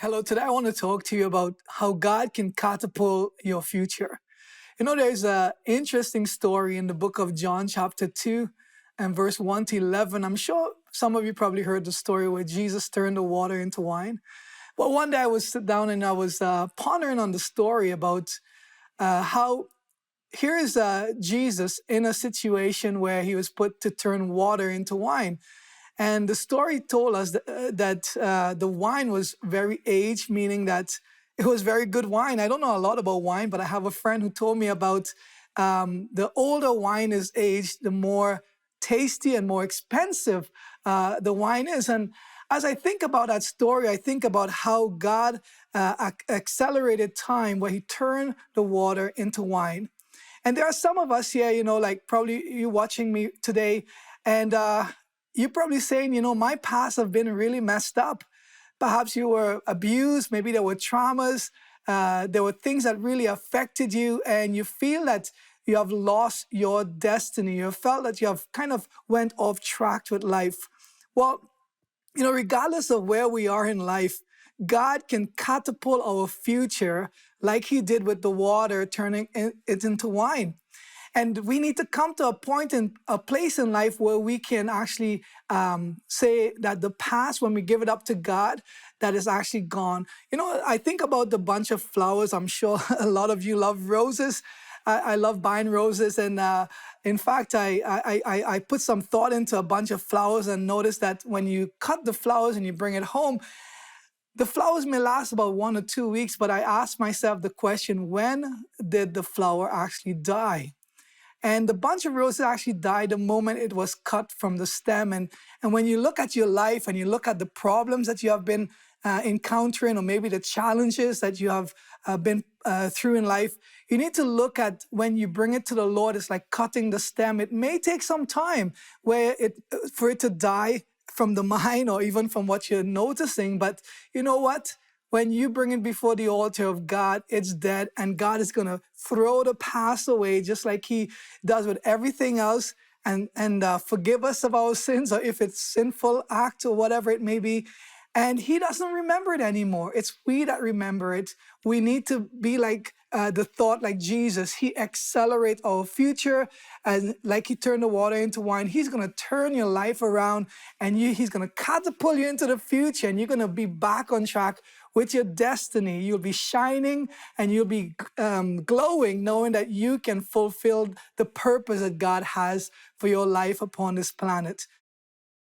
Hello, today I want to talk to you about how God can catapult your future. There's an interesting story in the book of John, chapter 2, and verse 1 to 11. I'm sure some of you probably heard the story where Jesus turned the water into wine. But one day I was sit down and I was pondering on the story about how here is Jesus in a situation where he was put to turn water into wine. And the story told us that the wine was very aged, meaning that it was very good wine. I don't know a lot about wine, but I have a friend who told me about the older wine is aged, the more tasty and more expensive the wine is. And as I think about that story, I think about how God accelerated time where he turned the water into wine. And there are some of us here, like probably you watching me today, and you're probably saying, my past have been really messed up. Perhaps you were abused, maybe there were traumas, there were things that really affected you, and you feel that you have lost your destiny. You felt that you have kind of went off track with life. Well, regardless of where we are in life, God can catapult our future like he did with the water, turning it into wine. And we need to come to a point in a place in life where we can actually say that the past, when we give it up to God, that is actually gone. I think about the bunch of flowers. I'm sure a lot of you love roses. I love buying roses, and in fact, I put some thought into a bunch of flowers and noticed that when you cut the flowers and you bring it home, the flowers may last about 1 or 2 weeks, but I asked myself the question, when did the flower actually die? And the bunch of roses actually died the moment it was cut from the stem. And when you look at your life and you look at the problems that you have been encountering, or maybe the challenges that you have been through in life, you need to look at when you bring it to the Lord, it's like cutting the stem. It may take some time for it to die from the mind or even from what you're noticing. But you know what? When you bring it before the altar of God, it's dead, and God is going to throw the past away just like he does with everything else, and forgive us of our sins, or if it's sinful act or whatever it may be. And he doesn't remember it anymore. It's we that remember it. We need to be like the thought like Jesus. He accelerates our future, and like he turned the water into wine, he's going to turn your life around, and he's going to catapult you into the future, and you're going to be back on track with your destiny. You'll be shining and you'll be glowing, knowing that you can fulfill the purpose that God has for your life upon this planet.